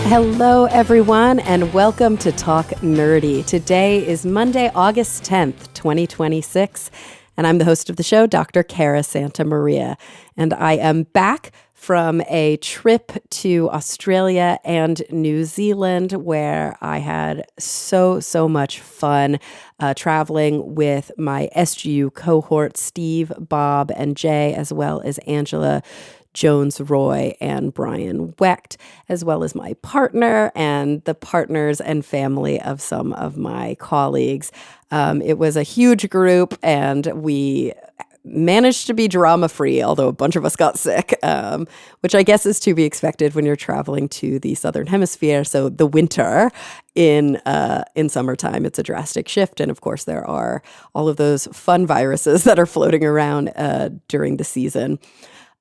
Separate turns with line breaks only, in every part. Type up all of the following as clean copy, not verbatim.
Hello, everyone, and welcome to Talk Nerdy. Today is Monday, August 10th, 2026, and I'm the host of the show, Dr. Cara Santa Maria, and I am back from a trip to Australia and New Zealand where I had so much fun traveling with my SGU cohort, Steve, Bob, and Jay, as well as Angela Jones-Roy and Brian Wecht, as well as my partner and the partners and family of some of my colleagues. It was a huge group, and we managed to be drama-free, although a bunch of us got sick, which I guess is to be expected when you're traveling to the Southern Hemisphere. So the winter in summertime, it's a drastic shift. And of course, there are all of those fun viruses that are floating around during the season.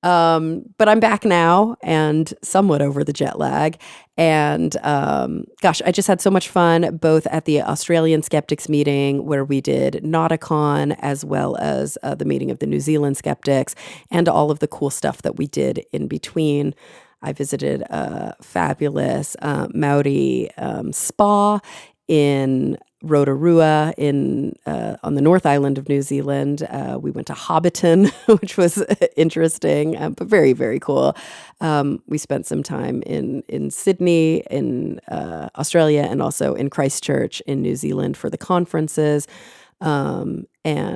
But I'm back now and somewhat over the jet lag. And I just had so much fun both at the Australian Skeptics meeting where we did Nauticon, as well as the meeting of the New Zealand Skeptics, and all of the cool stuff that we did in between. I visited a fabulous Maori spa in Rotorua on the North Island of New Zealand. We went to Hobbiton, which was interesting, but very, very cool. We spent some time in Sydney, in Australia, and also in Christchurch in New Zealand for the conferences. And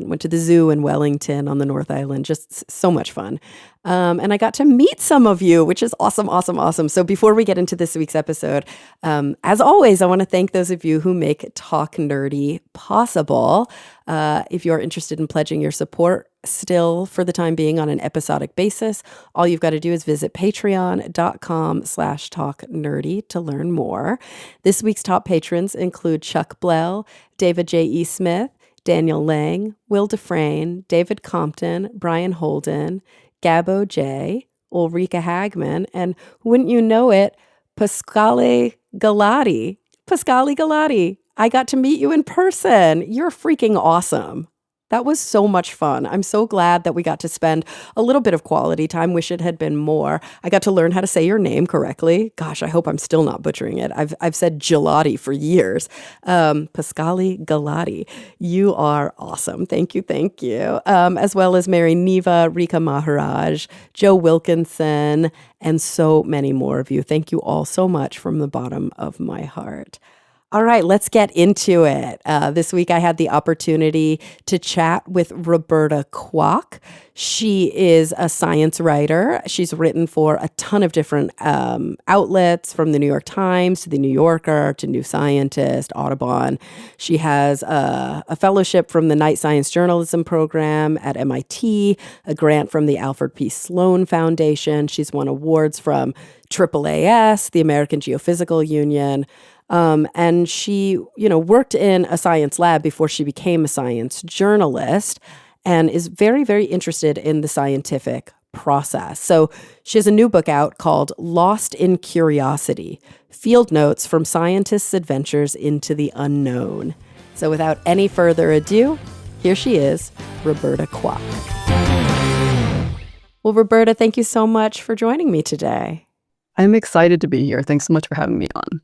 went to the zoo in Wellington on the North Island. Just so much fun. And I got to meet some of you, which is awesome. So before we get into this week's episode, as always, I want to thank those of you who make Talk Nerdy possible. If you're interested in pledging your support still for the time being on an episodic basis, all you've got to do is visit patreon.com/talknerdy to learn more. This week's top patrons include Chuck Blell, David J.E. Smith, Daniel Lang, Will Dufresne, David Compton, Brian Holden, Gabo J, Ulrika Hagman, and wouldn't you know it, Pasquale Galati. Pasquale Galati, I got to meet you in person. You're freaking awesome. That was so much fun. I'm so glad that we got to spend a little bit of quality time. Wish it had been more. I got to learn how to say your name correctly. Gosh, I hope I'm still not butchering it. I've said gelati for years. Pasquale Galati, you are awesome. Thank you. As well as Mary Neva, Rika Maharaj, Joe Wilkinson, and so many more of you. Thank you all so much from the bottom of my heart. All right, let's get into it. This week I had the opportunity to chat with Roberta Kwok. She is a science writer. She's written for a ton of different outlets, from the New York Times to the New Yorker to New Scientist, Audubon. She has a fellowship from the Knight Science Journalism Program at MIT, a grant from the Alfred P. Sloan Foundation. She's won awards from AAAS, the American Geophysical Union. And she, worked in a science lab before she became a science journalist, and is very, very interested in the scientific process. So she has a new book out called Lost in Curiosity: Field Notes from Scientists' Adventures into the Unknown. So without any further ado, here she is, Roberta Kwok. Well, Roberta, thank you so much for joining me today.
I'm excited to be here. Thanks so much for having me on.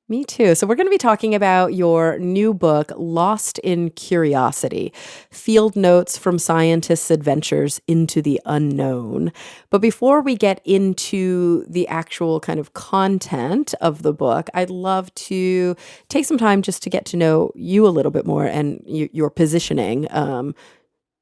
Me too. So we're going to be talking about your new book, Lost in Curiosity: Field Notes from Scientists' Adventures into the Unknown. But before we get into the actual kind of content of the book, I'd love to take some time just to get to know you a little bit more and your positioning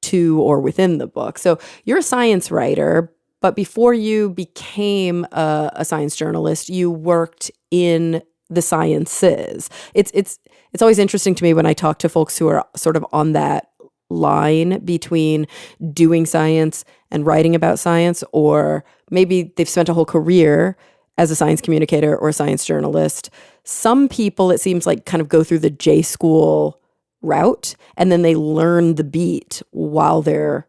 to or within the book. So you're a science writer, but before you became a science journalist, you worked in the sciences. It's always interesting to me when I talk to folks who are sort of on that line between doing science and writing about science, or maybe they've spent a whole career as a science communicator or a science journalist. Some people, it seems like, kind of go through the J school route, and then they learn the beat while they're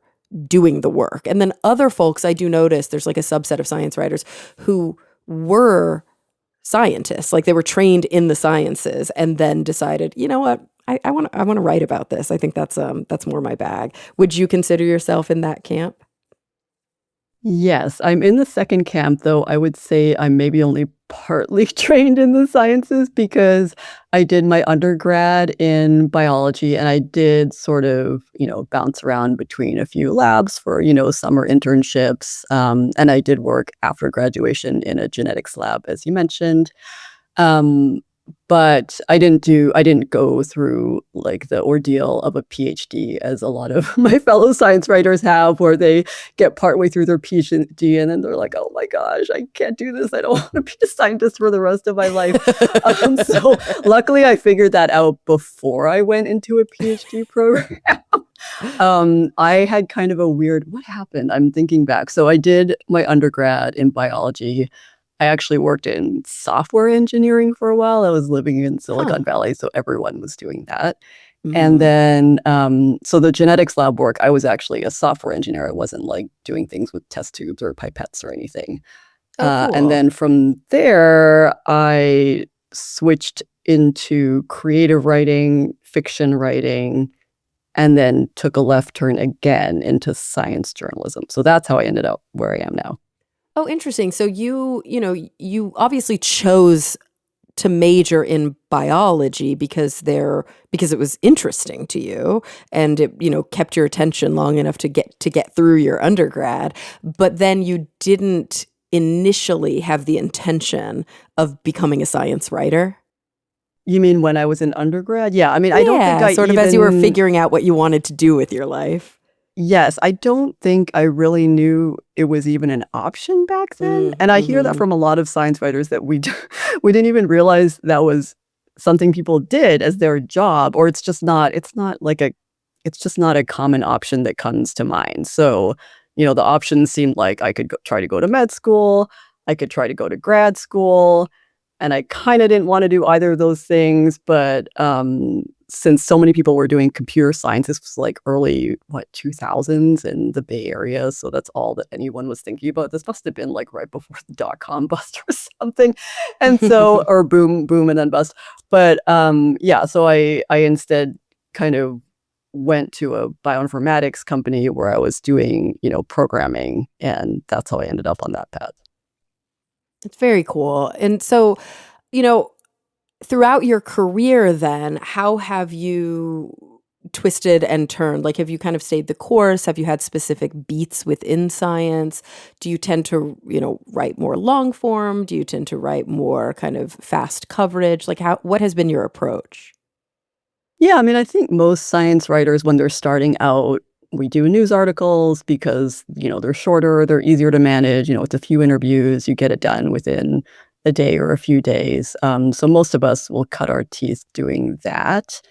doing the work. And then other folks, I do notice there's like a subset of science writers who were scientists, like they were trained in the sciences and then decided, you know what, I want to write about this. I think that's more my bag. Would you consider yourself in that camp?
Yes, I'm in the second camp, though I would say I'm maybe only partly trained in the sciences because I did my undergrad in biology and I did sort of, bounce around between a few labs for, summer internships. And I did work after graduation in a genetics lab, as you mentioned. Um, but I didn't go through like the ordeal of a PhD as a lot of my fellow science writers have, where they get partway through their PhD and then they're like, oh my gosh, I can't do this. I don't want to be a scientist for the rest of my life. So luckily I figured that out before I went into a PhD program. I had kind of a weird, what happened? I'm thinking back. So I did my undergrad in biology. I actually worked in software engineering for a while. I was living in
Huh.
Silicon Valley, so everyone was doing that. And
Hmm.
then, so the genetics lab work, I was actually a software engineer. I wasn't like doing things with test tubes or pipettes or anything.
Oh,
And
cool.
then from there, I switched into creative writing, fiction writing, and then took a left turn again into science journalism. So that's how I ended up where I am now.
Oh, interesting. So you obviously chose to major in biology because it was interesting to you and it kept your attention long enough to get through your undergrad, but then you didn't initially have the intention of becoming a science writer.
You mean when I was in undergrad? Yeah, I mean, I don't think
Yeah,
I
sort of as you were
even
figuring out what you wanted to do with your life.
yes, I don't think I really knew it was even an option back then, and I hear that
Mm-hmm.
from a lot of science writers that we didn't even realize that was something people did as their job, or it's just not a common option that comes to mind. So, the options seemed like I could try to go to med school, I could try to go to grad school, and I kinda didn't wanna do either of those things, but, since so many people were doing computer science, this was, like, early, 2000s in the Bay Area, so that's all that anyone was thinking about. This must have been, like, right before the dot-com bust or something, and so or boom and then bust. But, yeah, so I instead kind of went to a bioinformatics company where I was doing, programming, and that's how I ended up on that path.
It's very cool. And so, you know, throughout your career then, how have you twisted and turned? Like, have you kind of stayed the course? Have you had specific beats within science? Do you tend to, write more long form? Do you tend to write more kind of fast coverage? Like, what has been your approach?
Yeah, I mean, I think most science writers, when they're starting out, we do news articles because, they're shorter, they're easier to manage. It's a few interviews, you get it done within a day or a few days. So most of us will cut our teeth doing that.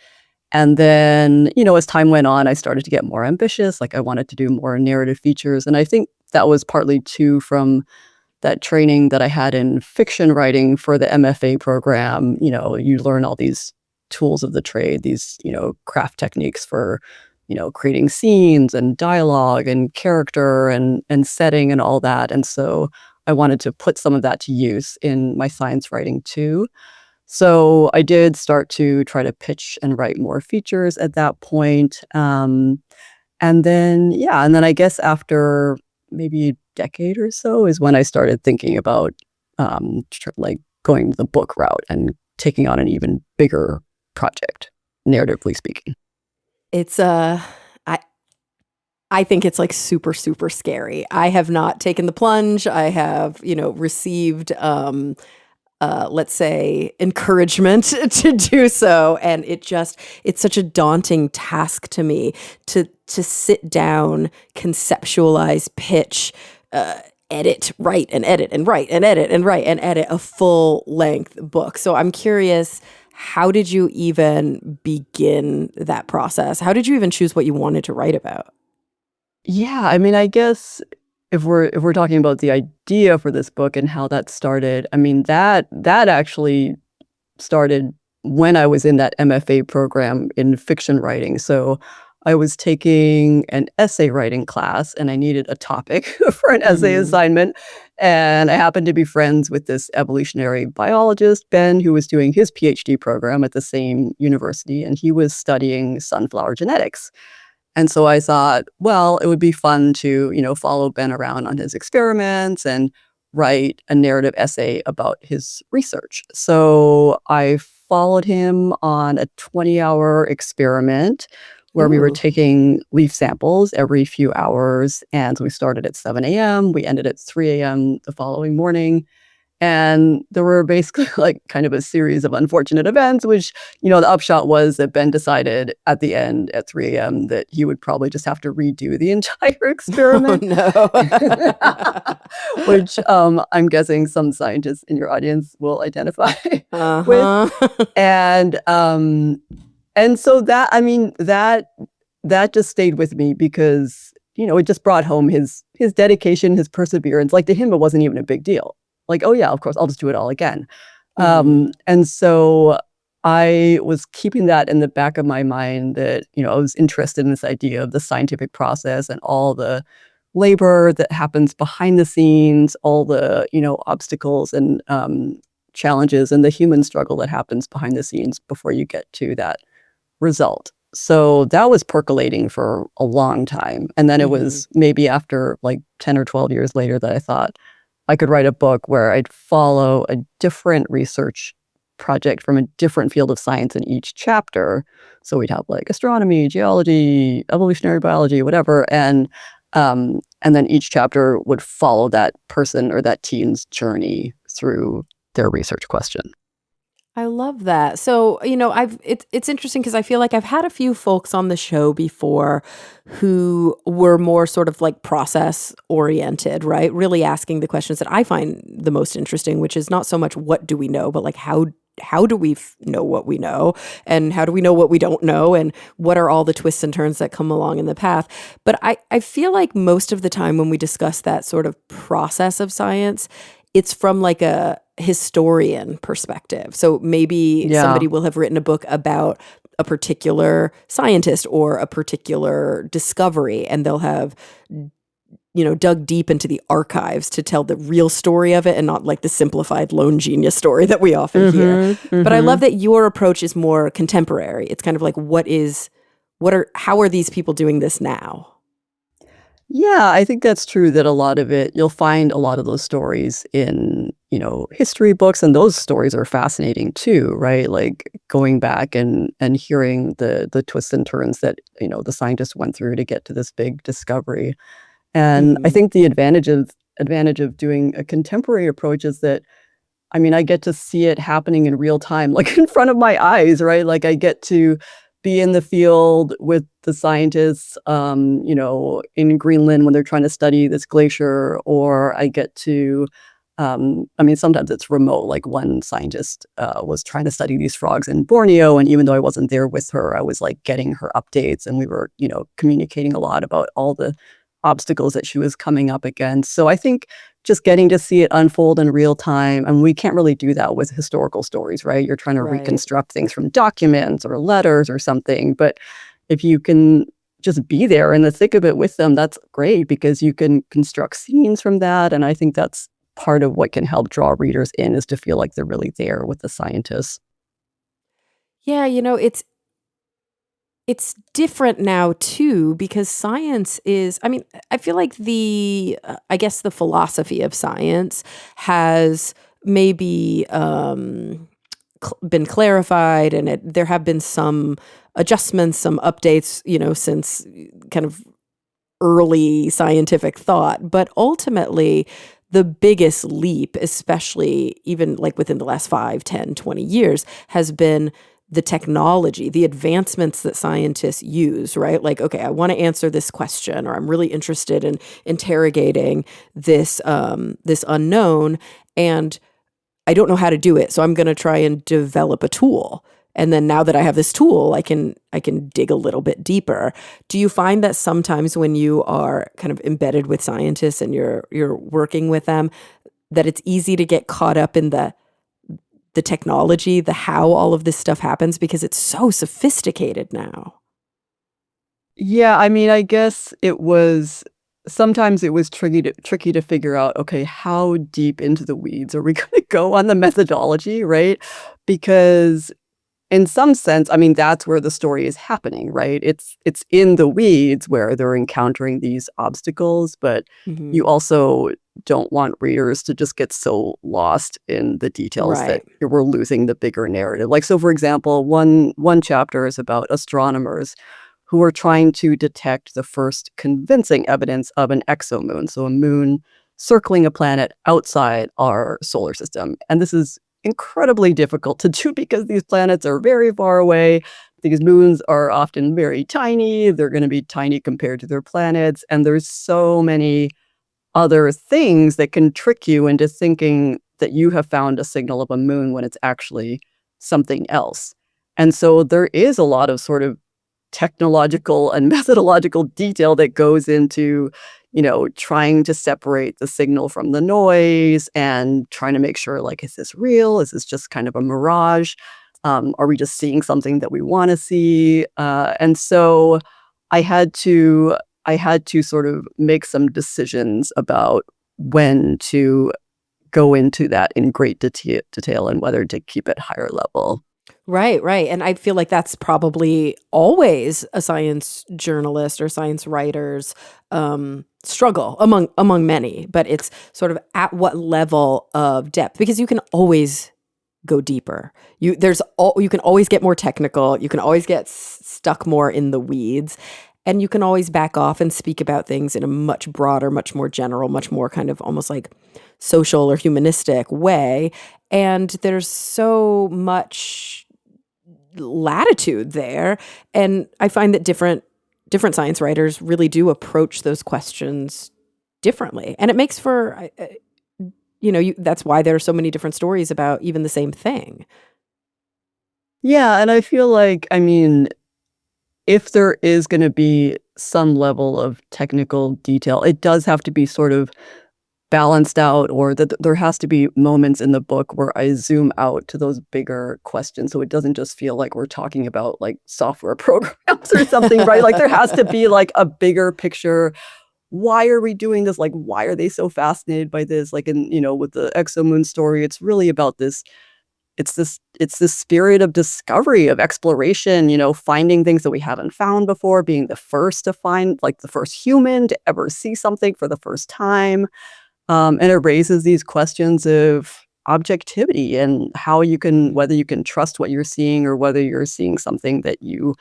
And then, as time went on, I started to get more ambitious. Like I wanted to do more narrative features. And I think that was partly too from that training that I had in fiction writing for the MFA program. You learn all these tools of the trade, these, craft techniques for, creating scenes and dialogue and character and setting and all that. And so I wanted to put some of that to use in my science writing too. So I did start to try to pitch and write more features at that point. And then, yeah, and then I guess after maybe a decade or so is when I started thinking about like going the book route and taking on an even bigger project, narratively speaking.
It's I I think it's like super, super scary. I have not taken the plunge. I have, received let's say, encouragement to do so. And it's such a daunting task to me to sit down, conceptualize, pitch, edit, write, and edit, and write, and edit, and write, and edit a full length book. So I'm curious, how did you even begin that process? How did you even choose what you wanted to write about?
Yeah, I mean, I guess if we're talking about the idea for this book and how that started, I mean that actually started when I was in that MFA program in fiction writing. So I was taking an essay writing class and I needed a topic for an essay
Hmm.
assignment. And I happened to be friends with this evolutionary biologist, Ben, who was doing his PhD program at the same university. And he was studying sunflower genetics. And so I thought, well, it would be fun to, follow Ben around on his experiments and write a narrative essay about his research. So I followed him on a 20-hour experiment where we were
Ooh.
taking leaf samples every few hours. And we started at 7 a.m. We ended at 3 a.m. the following morning. And there were basically like kind of a series of unfortunate events, which, the upshot was that Ben decided at the end at 3 a.m. that he would probably just have to redo the entire
Oh
experiment,
no.
which I'm guessing some scientists in your audience will identify with.
Uh-huh.
And so that, I mean, that just stayed with me because, it just brought home his dedication, his perseverance. Like to him, it wasn't even a big deal. Like, oh yeah, of course, I'll just do it all again.
Mhm.
And so I was keeping that in the back of my mind that, I was interested in this idea of the scientific process and all the labor that happens behind the scenes, all the, obstacles and challenges and the human struggle that happens behind the scenes before you get to that result. So that was percolating for a long time. And then it
Mhm.
was maybe after like 10 or 12 years later that I thought I could write a book where I'd follow a different research project from a different field of science in each chapter. So we'd have like astronomy, geology, evolutionary biology, whatever. And then each chapter would follow that person or that team's journey through their research question.
I love that. So, it's interesting because I feel like I've had a few folks on the show before who were more sort of like process oriented, right? Really asking the questions that I find the most interesting, which is not so much what do we know, but like how do we know what we know, and how do we know what we don't know, and what are all the twists and turns that come along in the path. But I feel like most of the time when we discuss that sort of process of science, it's from like a historian perspective. So maybe
Yeah.
somebody will have written a book about a particular scientist or a particular discovery, and they'll have dug deep into the archives to tell the real story of it and not like the simplified lone genius story that we often hear.
Mhm,
But I love
mhm.
that your approach is more contemporary. It's kind of like how are these people doing this now?
Yeah, I think that's true that a lot of it you'll find a lot of those stories in, history books, and those stories are fascinating too, right? Like going back and hearing the twists and turns that, the scientists went through to get to this big discovery. And I
Mhm.
think the advantage of doing a contemporary approach is that I mean, I get to see it happening in real time, like, in front of my eyes, right? Like, I get to be in the field with the scientists, in Greenland when they're trying to study this glacier, or I get to, I mean, sometimes it's remote, like one scientist, was trying to study these frogs in Borneo, and even though I wasn't there with her, I was, like, getting her updates, and we were, communicating a lot about all the obstacles that she was coming up against. So I think just getting to see it unfold in real time, and we can't really do that with historical stories, right? You're trying to
Right.
reconstruct things from documents or letters or something, but if you can just be there in the thick of it with them, that's great because you can construct scenes from that, and I think that's part of what can help draw readers in is to feel like they're really there with the scientists.
Yeah, it's different now too because science is, I mean, I feel like I guess the philosophy of science has maybe been clarified, and there have been some adjustments, some updates, since kind of early scientific thought. But ultimately, the biggest leap, especially even like within the last 5, 10, 20 years, has been the technology, the advancements that scientists use, right? Like, okay, I want to answer this question, or I'm really interested in interrogating this unknown, and I don't know how to do it, so I'm going to try and develop a tool. And then now that I have this tool, I can dig a little bit deeper. Do you find that sometimes when you are kind of embedded with scientists and you're working with them, that it's easy to get caught up in the technology, the how all of this stuff happens because it's so sophisticated now?
Yeah, I mean, I guess sometimes it was tricky to figure out, okay, how deep into the weeds are we gonna go on the methodology, right? Because in some sense, I mean, that's where the story is happening, right? It's in the weeds where they're encountering these obstacles, but you
Hmm.
also don't want readers to just get so lost in the details that
Right.
we're losing the bigger narrative. Like, so for example, one chapter is about astronomers who are trying to detect the first convincing evidence of an exomoon, so a moon circling a planet outside our solar system. And this is incredibly difficult to do because these planets are very far away. These moons are often very tiny. They're going to be tiny compared to their planets. And there's so many other things that can trick you into thinking that you have found a signal of a moon when it's actually something else. And so there is a lot of sort of technological and methodological detail that goes into, trying to separate the signal from the noise and trying to make sure, like, is this real? Is this just kind of a mirage? Are we just seeing something that we want to see? And so I had to I had to sort of make some decisions about when to go into that in great detail and whether to keep it higher level.
Right, right. And I feel like that's probably always a science journalist or science writer's struggle among many, but it's sort of at what level of depth, because you can always go deeper. You can always get more technical. You can always get stuck more in the weeds, and you can always back off and speak about things in a much broader, much more general, much more kind of almost like social or humanistic way. And there's so much latitude there, and I find that different science writers really do approach those questions differently, and it makes for that's why there are so many different stories about even the same thing.
Yeah, and I feel like, I mean, if there is gonna be some level of technical detail, it does have to be sort of balanced out, or that there has to be moments in the book where I zoom out to those bigger questions, so it doesn't just feel like we're talking about, like, software programs or something, right? Like, there has to be, like, a bigger picture. Why are we doing this? Like, why are they so fascinated by this? Like, with the exomoon story, it's really about this it's this spirit of discovery, of exploration, finding things that we haven't found before, being the first to find, like, the first human to ever see something for the first time. And it raises these questions of objectivity and whether you can trust what you're seeing, or whether you're seeing something that you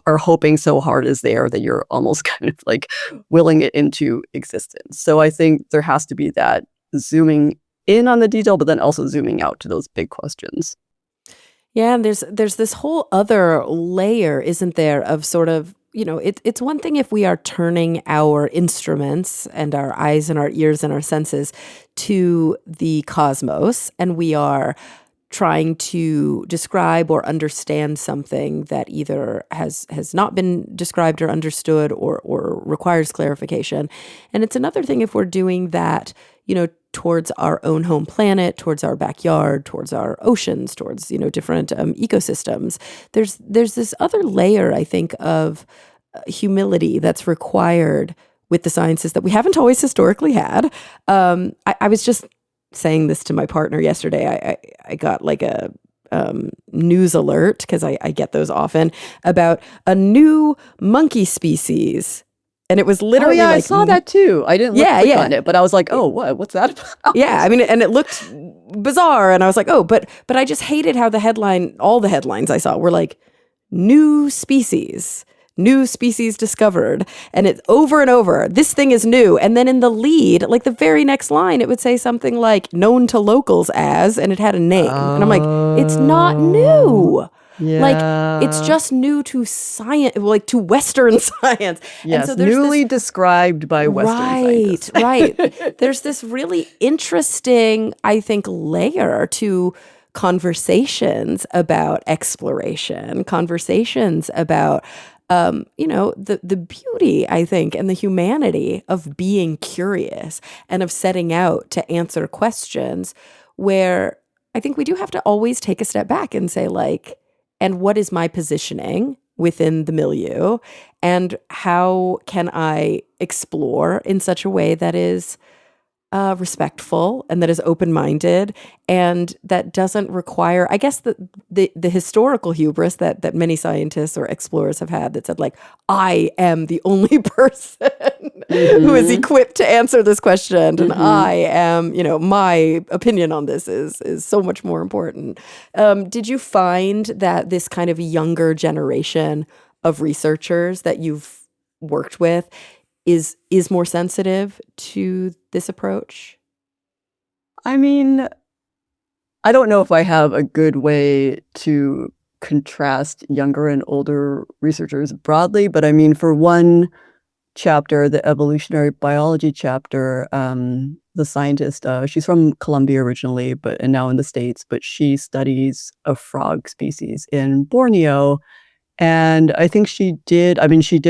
are hoping so hard is there that you're almost kind of like willing it into existence. So I think there has to be that zooming in on the detail, but then also zooming out to those big questions.
Yeah, and there's this whole other layer, isn't there, of sort of, it's one thing if we are turning our instruments and our eyes and our ears and our senses to the cosmos, and we are trying to describe or understand something that either has not been described or understood, or requires clarification. And it's another thing if we're doing that, towards our own home planet, towards our backyard, towards our oceans, towards, different ecosystems. There's this other layer, I think, of humility that's required with the sciences that we haven't always historically had. I was just saying this to my partner yesterday. I got like a news alert, because I get those often, about a new monkey species. And it was
Oh,
literally
yeah, I
like,
saw that too. I didn't
yeah,
click on
yeah.
it, but I was like, "Oh, what's that about?"
Yeah, I mean, and it looked bizarre, and I was like, "Oh," but I just hated how all the headlines I saw were like, new species discovered," and it's over and over. This thing is new, and then in the lead, like the very next line, it would say something like "known to locals as," and it had a name, and I'm like, "It's not
Oh,
new." Like, it's
yeah.
just new to science, like to Western science, and so
Yes,
there's this.
newly described by Western
Right,
scientists.
right. There's this really interesting, I think, layer to conversations about exploration, conversations about, the beauty, I think, and the humanity of being curious and of setting out to answer questions, where I think we do have to always take a step back and say, like, and what is my positioning within the milieu? And how can I explore in such a way that is respectful and that is open-minded and that doesn't require, I guess, the historical hubris that many scientists or explorers have had that said, like, I am the only person who is
Mm-hmm.
equipped to answer this question, and
Mm-hmm.
I am, my opinion on this is so much more important. Did you find that this kind of younger generation of researchers that you've worked with is more sensitive to this approach?
I mean, I don't know if I have a good way to contrast younger and older researchers broadly, but I mean, for one chapter, the evolutionary biology chapter, the scientist, she's from Colombia originally, and now in the States, but she studies a frog species in Borneo. And I think she did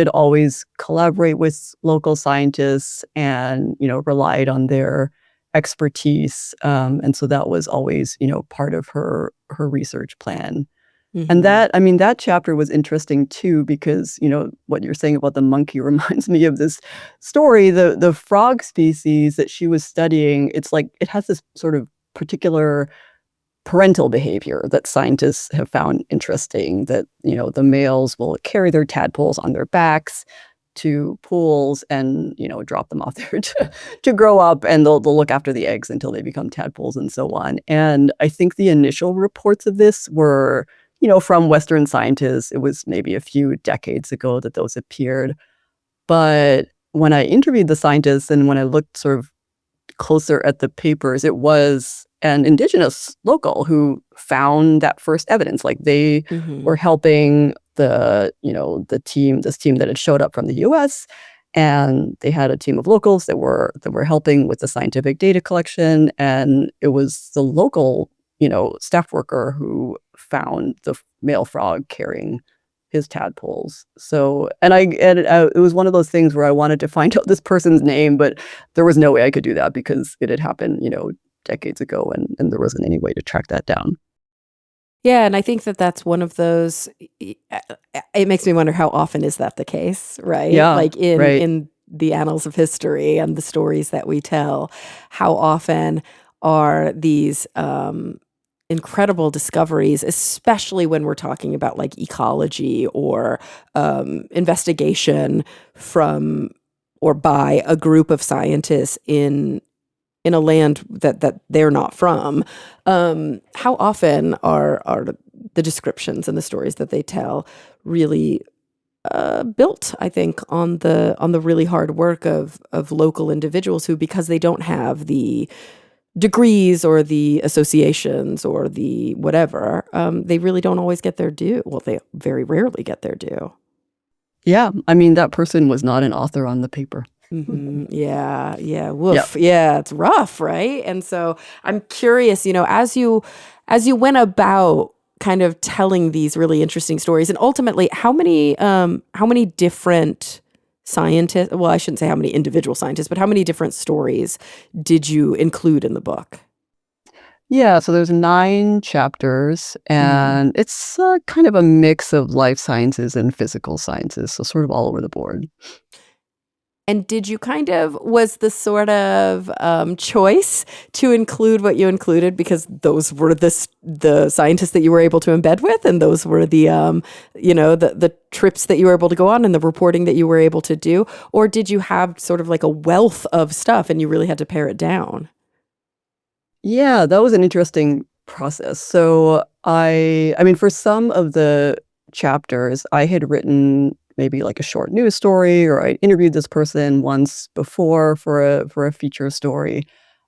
always collaborate with local scientists and, relied on their expertise. And so that was always, part of her research plan. And
Mhm.
that chapter was interesting too, because, what you're saying about the monkey reminds me of this story. The frog species that she was studying, it's like it has this sort of particular parental behavior that scientists have found interesting, that, the males will carry their tadpoles on their backs to pools and, drop them off there to grow up, and they'll look after the eggs until they become tadpoles and so on. And I think the initial reports of this were, from Western scientists. It was maybe a few decades ago that those appeared. But when I interviewed the scientists and when I looked sort of closer at the papers, it was an indigenous local who found that first evidence. Like, they were
Mhm.
helping this team that had showed up from the US, and they had a team of locals that were helping with the scientific data collection, and it was the local, staff worker who found the male frog carrying his tadpoles. So, it was one of those things where I wanted to find out this person's name, but there was no way I could do that because it had happened, decades ago, and there wasn't any way to track that down.
Yeah, and I think that that's one of those it makes me wonder, how often is that the case, right?
Yeah,
Like, in
right.
the annals of history and the stories that we tell, how often are these, incredible discoveries, especially when we're talking about, like, ecology or, investigation from or by a group of scientists in a land that they're not from. How often are the descriptions and the stories that they tell really built, I think, on the really hard work of local individuals who, because they don't have the degrees or the associations or the whatever, they really don't always get their due. Well, they very rarely get their due.
Yeah, I mean, that person was not an author on the paper.
Yeah, yeah,
Yeah.
woof. Yeah, it's rough, right? And so I'm curious, as you went about kind of telling these really interesting stories, and ultimately, how many different scientists, well, I shouldn't say how many individual scientists, but how many different stories did you include in the book?
Yeah, so there's 9 chapters,
Mhm.
and it's, kind of a mix of life sciences and physical sciences, so sort of all over the board.
And did you was the sort of choice to include what you included because those were the scientists that you were able to embed with, and those were the trips that you were able to go on and the reporting that you were able to do, or did you have sort of like a wealth of stuff and you really had to pare it down?
Yeah, that was an interesting process. So I mean, for some of the chapters, I had written maybe like a short news story, or I interviewed this person once before for a feature story,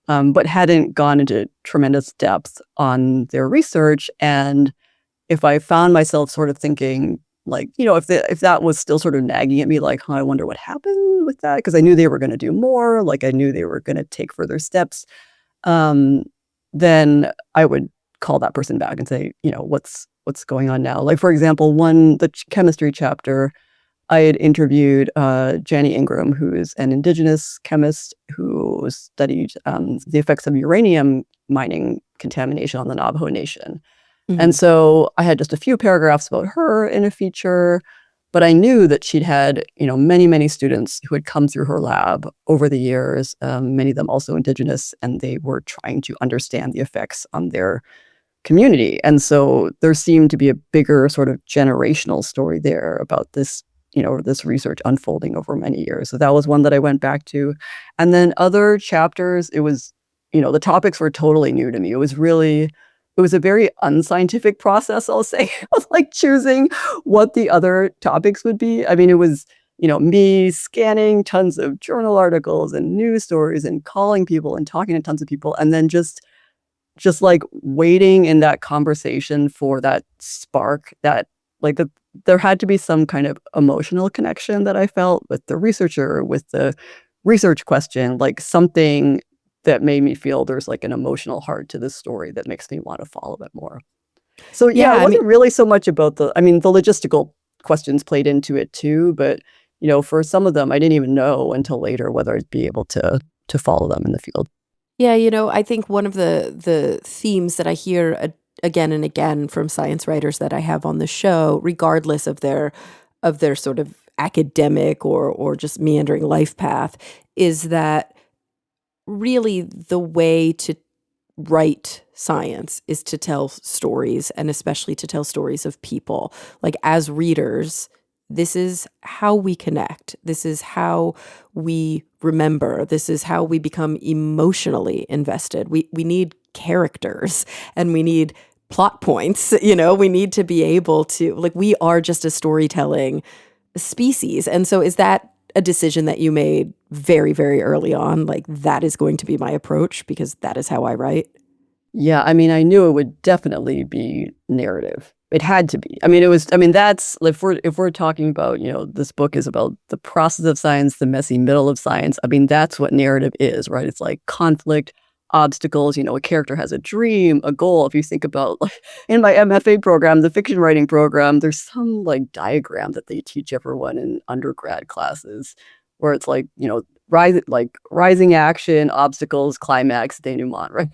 but hadn't gone into tremendous depth on their research. And if I found myself sort of thinking, like, if that was still sort of nagging at me, like, huh, I wonder what happened with that, because I knew they were going to do more, like I knew they were going to take further steps, um, then I would call that person back and say, "What's going on now?" Like, for example, the chemistry chapter, I had interviewed, Janny Ingram, who is an indigenous chemist who studied, the effects of uranium mining contamination on the Navajo Nation. And
Mhm.
so I had just a few paragraphs about her in a feature, But I knew that she'd had, many, many students who had come through her lab over the years, many of them also Indigenous, and they were trying to understand the effects on their community. And so there seemed to be a bigger sort of generational story there about this, this research unfolding over many years. So that was one that I went back to. And then other chapters, it was, the topics were totally new to me. It was a very unscientific process, I'll say, of like choosing what the other topics would be. I mean, it was, me scanning tons of journal articles and news stories and calling people and talking to tons of people, and then just like waiting in that conversation for that spark, that like there had to be some kind of emotional connection that I felt with the researcher, with the research question, like something that made me feel there's like an emotional heart to this story that makes me want to follow it more. So yeah, it wasn't really so much about the logistical questions played into it too, but for some of them I didn't even know until later whether I'd be able to follow them in the field.
Yeah, I think one of the themes that I hear again and again from science writers that I have on the show, regardless of their sort of academic or just meandering life path, is that really the way to write science is to tell stories, and especially to tell stories of people. Like, as readers, this is how we connect. This is how we remember. This is how we become emotionally invested. We need characters and we need plot points. We need to be able to, like, we are just a storytelling species. And so is that a decision that you made very, very early on? Like, that is going to be my approach because that is how I write?
Yeah, I mean, I knew it would definitely be narrative. It had to be. I mean, that's, if we're talking about, this book is about the process of science, the messy middle of science. I mean, that's what narrative is, right? It's like conflict, obstacles, a character has a dream, a goal. If you think about, like, in my MFA program, the fiction writing program, there's some like diagram that they teach everyone in undergrad classes where it's like, rising action, obstacles, climax, denouement, right?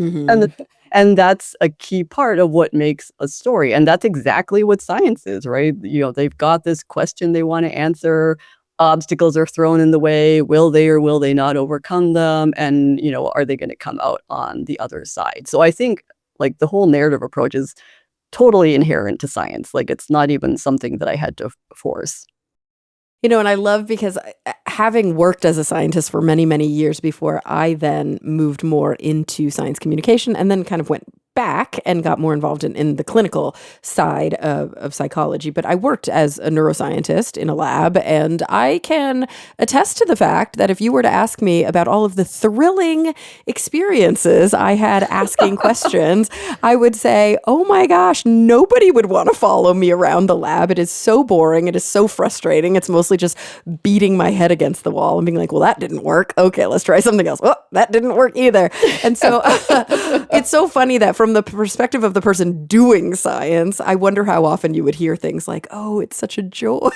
Mm-hmm.
And that's a key part of what makes a story. And that's exactly what science is, right? They've got this question they want to answer. Obstacles are thrown in the way. Will they or will they not overcome them? And, are they going to come out on the other side? So I think like the whole narrative approach is totally inherent to science. Like, it's not even something that I had to force.
And I love because having worked as a scientist for many, many years before I then moved more into science communication and then kind of went back and got more involved in the clinical side of psychology. But I worked as a neuroscientist in a lab, and I can attest to the fact that if you were to ask me about all of the thrilling experiences I had asking questions, I would say, oh my gosh, nobody would want to follow me around the lab. It is so boring. It is so frustrating. It's mostly just beating my head against the wall and being like, well, that didn't work. Okay, let's try something else. Well, that didn't work either. And so it's so funny that from the perspective of the person doing science, I wonder how often you would hear things like, oh, it's such a joy.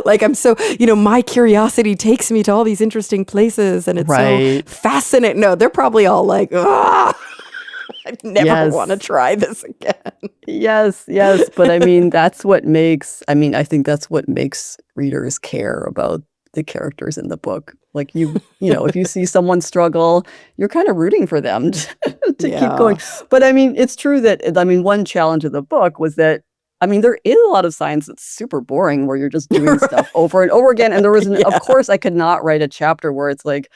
like I'm so, my curiosity takes me to all these interesting places and it's so fascinating. No, they're probably all like, ah, I never want to try this again.
Yes. But I mean, I think that's what makes readers care about the characters in the book. Like, if you see someone struggle, you're kind of rooting for them to keep going. But I mean, it's true that, one challenge of the book was that, there is a lot of science that's super boring where you're just doing stuff over and over again. And there was, of course, I could not write a chapter where it's like,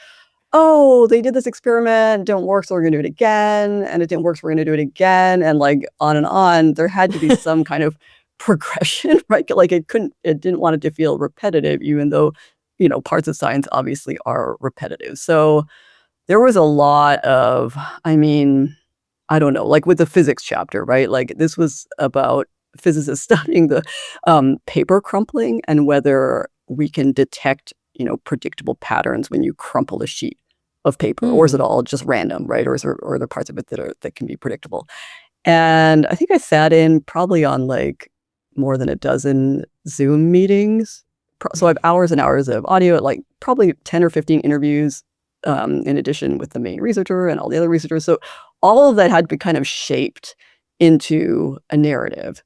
oh, they did this experiment, it didn't work, so we're going to do it again. And it didn't work, so we're going to do it again. And like on and on. There had to be some kind of progression, right? Like it didn't want it to feel repetitive, even though, parts of science obviously are repetitive. So there was a lot of, I don't know, like with the physics chapter, right? Like this was about physicists studying the paper crumpling and whether we can detect, predictable patterns when you crumple a sheet of paper, or is it all just random, right? Or are there parts of it that can be predictable? And I think I sat in probably on like more than a dozen Zoom meetings. So I have hours and hours of audio, like probably 10 or 15 interviews, in addition with the main researcher and all the other researchers. So all of that had to be kind of shaped into a narrative.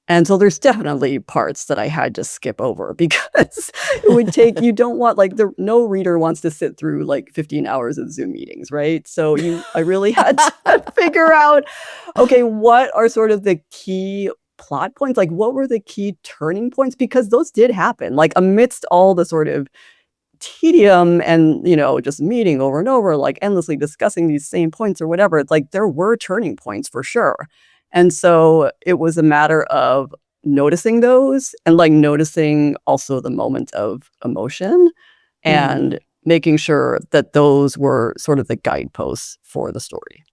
And so there's definitely parts that I had to skip over because it would take you don't want like no reader wants to sit through like 15 hours of Zoom meetings, right? So I really had to figure out, okay, what are sort of the key plot points? Like what were the key turning points? Because those did happen. Like amidst all the sort of tedium and, just meeting over and over, like endlessly discussing these same points or whatever, it's like there were turning points for sure. And so it was a matter of noticing those and like noticing also the moment of emotion and making sure that those were sort of the guideposts for the story.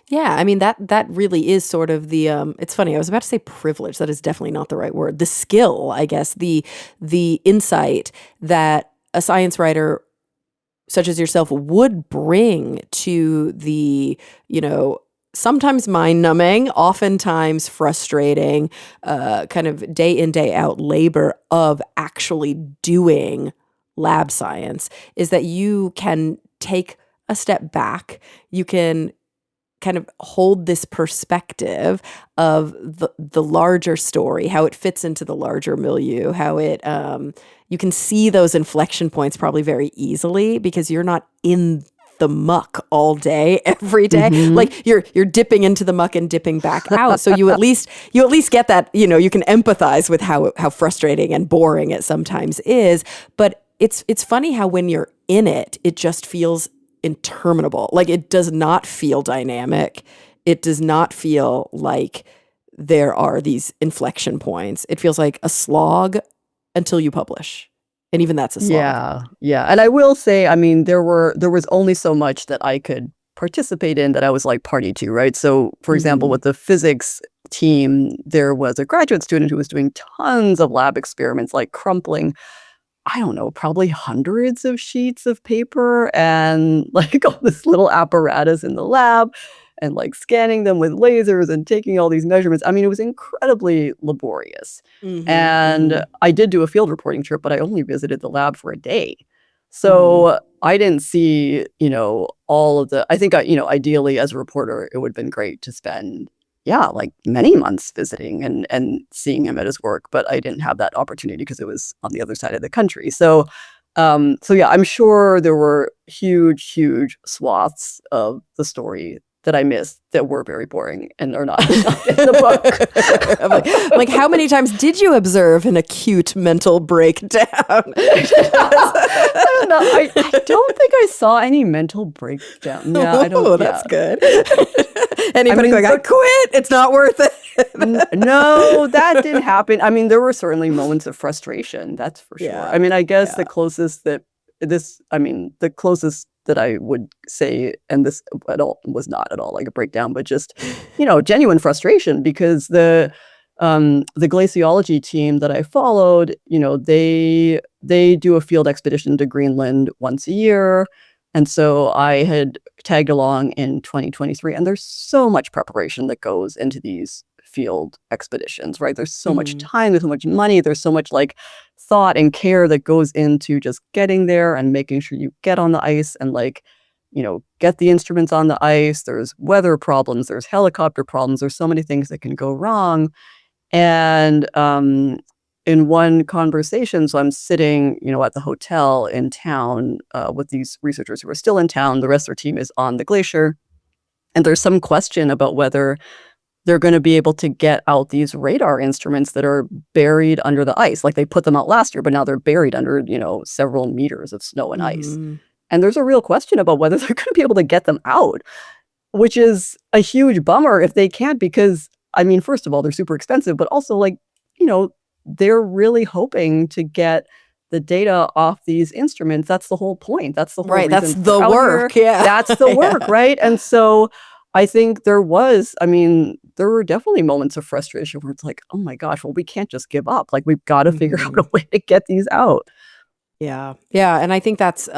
Yeah, I mean that really is sort of the it's funny, I was about to say privilege, that is definitely not the right word. The skill, I guess, the insight that a science writer such as yourself would bring to the, sometimes mind-numbing, oftentimes frustrating, kind of day in, day out labor of actually doing lab science, is that you can take a step back. You can kind of hold this perspective of the larger story, how it fits into the larger milieu, how it you can see those inflection points probably very easily because you're not in the muck all day every day. Like you're dipping into the muck and dipping back out, so you at least get that, you can empathize with how frustrating and boring it sometimes is. But it's funny how when you're in it, it just feels interminable. Like it does not feel dynamic. It does not feel like there are these inflection points. It feels like a slog until you publish. And even that's a slog.
Yeah. Yeah. And I will say, I mean, there was only so much that I could participate in that I was like party to, right? So for example, with the physics team, there was a graduate student who was doing tons of lab experiments, like crumpling, I don't know, probably hundreds of sheets of paper and like all this little apparatus in the lab and like scanning them with lasers and taking all these measurements. I mean, it was incredibly laborious. And I did do a field reporting trip, but I only visited the lab for a day. So I didn't see, all of I think, ideally as a reporter, it would have been great to spend like many months visiting and seeing him at his work, but I didn't have that opportunity because it was on the other side of the country. So yeah, I'm sure there were huge swaths of the story that I missed that were very boring and are not in the book.
I'm like, how many times did you observe an acute mental breakdown?
I don't know. I don't think I saw any mental breakdown. Yeah, I don't.
Oh, that's good. Anybody going, I quit. It's not worth it.
No, that didn't happen. I mean, there were certainly moments of frustration. That's for sure. I mean, I guess the closest that I would say, and this at all was not at all like a breakdown, but just, genuine frustration because the glaciology team that I followed, they do a field expedition to Greenland once a year. And so I had tagged along in 2023, and there's so much preparation that goes into these field expeditions, right? There's so much time, there's so much money, there's so much like thought and care that goes into just getting there and making sure you get on the ice and like, get the instruments on the ice. There's weather problems, there's helicopter problems, there's so many things that can go wrong. And in one conversation, so I'm sitting, at the hotel in town with these researchers who are still in town. The rest of their team is on the glacier. And there's some question about whether they're going to be able to get out these radar instruments that are buried under the ice. Like they put them out last year, but now they're buried under, several meters of snow and ice. And there's a real question about whether they're going to be able to get them out, which is a huge bummer if they can't, because, I mean, first of all, they're super expensive, but also like, they're really hoping to get the data off these instruments. That's the whole point. That's the whole reason.
That's the work. Yeah.
That's the work, right? And so I think there were definitely moments of frustration where it's like, oh my gosh, well, we can't just give up. Like we've got to figure out a way to get these out.
Yeah. Yeah. And I think that's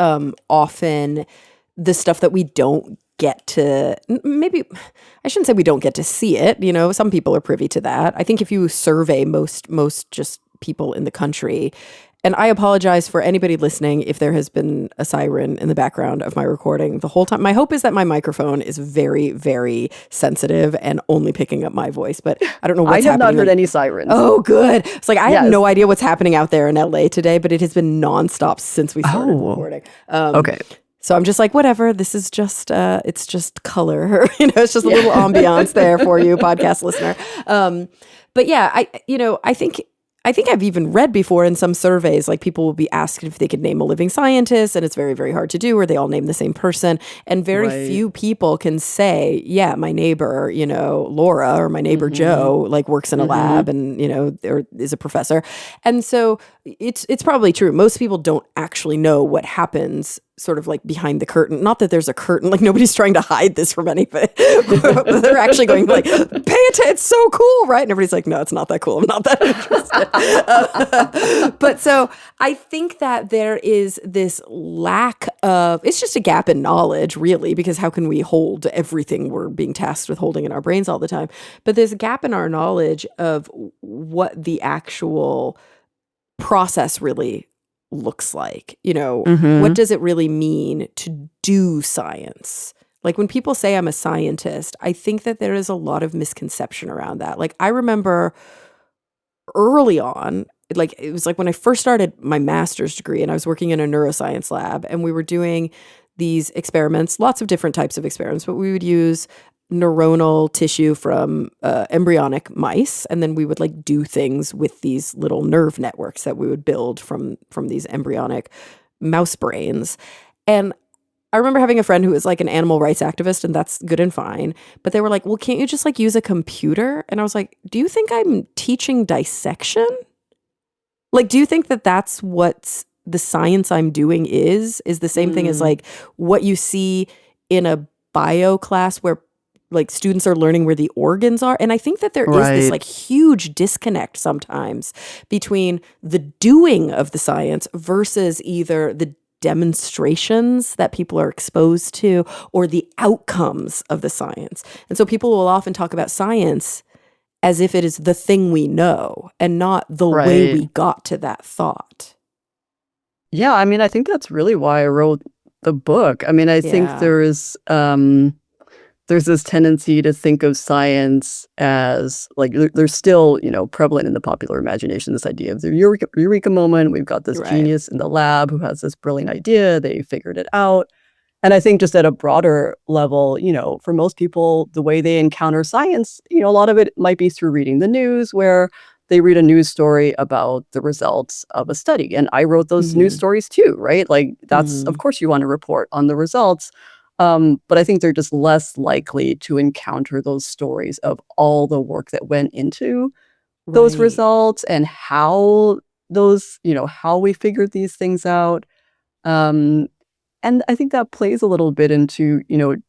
often the stuff that we don't get to, maybe I shouldn't say we don't get to see it. Some people are privy to that. I think if you survey most just people in the country And I apologize for anybody listening if there has been a siren in the background of my recording the whole time. My hope is that my microphone is very, very sensitive and only picking up my voice, but I don't know what's
I have
happening.
not heard any sirens.
Oh, good. It's like, I have
Yes.
no idea what's happening out there in LA today, but it has been nonstop since we started recording.
Okay.
So I'm just like, whatever, this is just, it's just color. It's just a little ambiance there for you, podcast listener. But yeah, I think I've even read before in some surveys, like people will be asked if they could name a living scientist, and it's very, very hard to do, or they all name the same person. And very few people can say, yeah, my neighbor, Laura, or my neighbor Joe, like works in a lab and, or is a professor. And so it's probably true. Most people don't actually know what happens sort of like behind the curtain. Not that there's a curtain, like nobody's trying to hide this from anybody. They're actually going like, pay attention, it's so cool, right? And everybody's like, no, it's not that cool. I'm not that interested. But so I think that there is this lack of, it's just a gap in knowledge, really, because how can we hold everything we're being tasked with holding in our brains all the time? But there's a gap in our knowledge of what the actual process really looks like. What does it really mean to do science? Like when people say I'm a scientist, I think that there is a lot of misconception around that. Like I remember early on, like it was like when I first started my master's degree and I was working in a neuroscience lab and we were doing these experiments, lots of different types of experiments, but we would use neuronal tissue from embryonic mice, and then we would like do things with these little nerve networks that we would build from these embryonic mouse brains. And I remember having a friend who was like an animal rights activist, and that's good and fine, but they were like, well, can't you just like use a computer? And I was like, do you think I'm teaching dissection? Like, do you think that that's what the science I'm doing is the same thing as like what you see in a bio class where like students are learning where the organs are? And I think that there is this like huge disconnect sometimes between the doing of the science versus either the demonstrations that people are exposed to or the outcomes of the science. And so people will often talk about science as if it is the thing we know and not the way we got to that thought.
Yeah, I mean, I think that's really why I wrote the book. I mean, I think there's this tendency to think of science as like there's still, prevalent in the popular imagination, this idea of the eureka moment. We've got this genius in the lab who has this brilliant idea. They figured it out. And I think just at a broader level, for most people, the way they encounter science, a lot of it might be through reading the news, where they read a news story about the results of a study. And I wrote those news stories too, right? Like that's, of course, you want to report on the results. But I think they're just less likely to encounter those stories of all the work that went into those results and how those, how we figured these things out. And I think that plays a little bit into,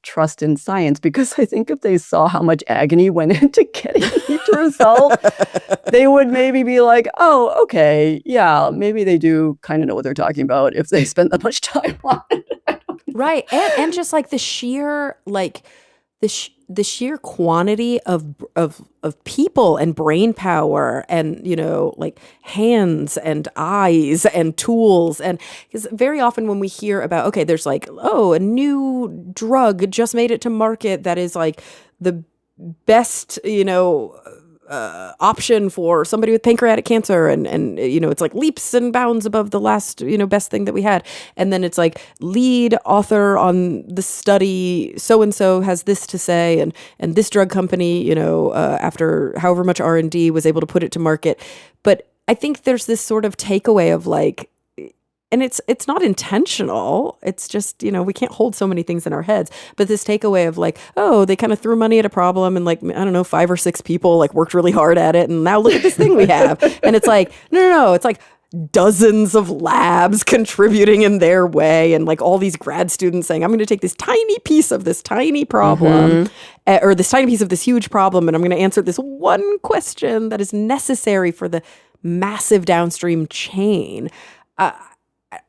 trust in science, because I think if they saw how much agony went into getting each result, they would maybe be like, oh, okay, yeah, maybe they do kind of know what they're talking about if they spent that much time on it.
Right. And just like the sheer, like the sheer quantity of people and brain power and, like hands and eyes and tools. And because very often when we hear about, okay, there's like, oh, a new drug just made it to market that is like the best, option for somebody with pancreatic cancer, and it's like leaps and bounds above the last best thing that we had, and then it's like lead author on the study so and so has this to say, and this drug company after however much R&D was able to put it to market. But I think there's this sort of takeaway of like, and it's not intentional. It's just, we can't hold so many things in our heads. But this takeaway of like, oh, they kind of threw money at a problem and like, I don't know, 5 or 6 people like worked really hard at it. And now look at this thing we have. And it's like, no. It's like dozens of labs contributing in their way. And like all these grad students saying, I'm going to take this tiny piece of this tiny problem or this tiny piece of this huge problem. And I'm going to answer this one question that is necessary for the massive downstream chain.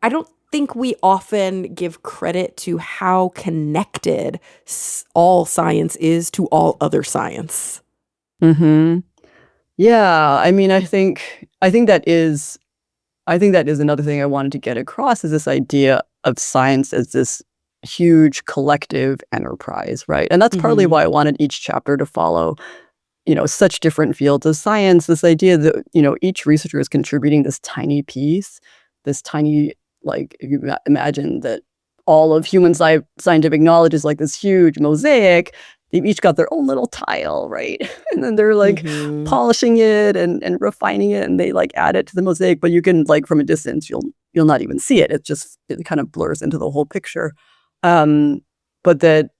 I don't think we often give credit to how connected all science is to all other science.
Yeah, I mean, I think that is I think that is another thing I wanted to get across, is this idea of science as this huge collective enterprise, right? And that's partly
Mm-hmm.
why I wanted each chapter to follow, such different fields of science, this idea that, each researcher is contributing this tiny piece, this tiny, like, if you imagine that all of human scientific knowledge is like this huge mosaic, they've each got their own little tile, right? And then they're like
Mm-hmm.
polishing it and refining it, and they like add it to the mosaic, but you can, like, from a distance, you'll not even see it. It kind of blurs into the whole picture. But that,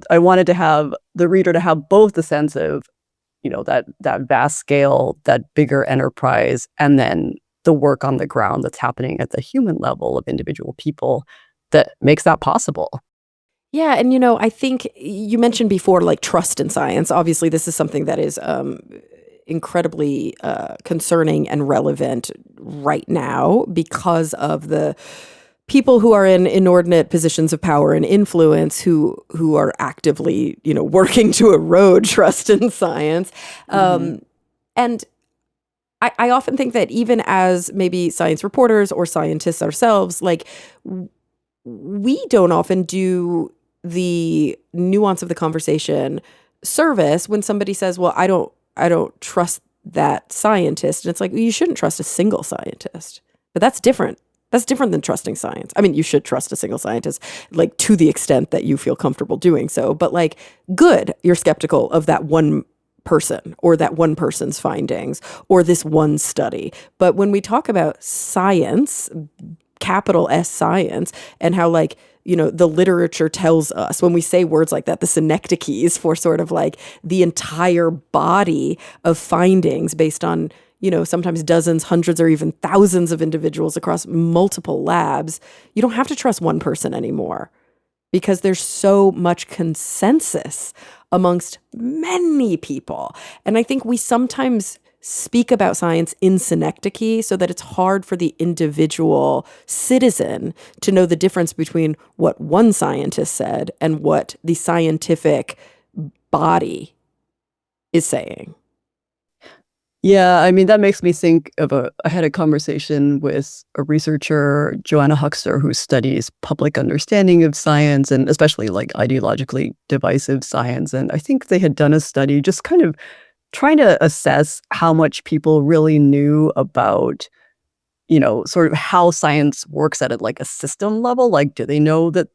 I wanted to have the reader to have both the sense of, that vast scale, that bigger enterprise, and then the work on the ground that's happening at the human level of individual people that makes that possible.
Yeah, and I think you mentioned before, like, trust in science. Obviously, this is something that is incredibly concerning and relevant right now because of the people who are in inordinate positions of power and influence who are actively, working to erode trust in science.
Mhm.
And I often think that even as maybe science reporters or scientists ourselves, like, we don't often do the nuance of the conversation service when somebody says, well, I don't trust that scientist. And it's like, well, you shouldn't trust a single scientist. But that's different. That's different than trusting science. I mean, you should trust a single scientist, like, to the extent that you feel comfortable doing so. But, like, good, you're skeptical of that one person or that one person's findings or this one study. But when we talk about science, capital S science, and how, like, the literature tells us when we say words like that, the synecdoches for sort of like the entire body of findings based on, sometimes dozens, hundreds, or even thousands of individuals across multiple labs, you don't have to trust one person anymore because there's so much consensus amongst many people. And I think we sometimes speak about science in synecdoche so that it's hard for the individual citizen to know the difference between what one scientist said and what the scientific body is saying.
Yeah, I mean, that makes me think of I had a conversation with a researcher, Joanna Huxter, who studies public understanding of science and especially like ideologically divisive science. And I think they had done a study just kind of trying to assess how much people really knew about, sort of how science works at like a system level. Like, do they know that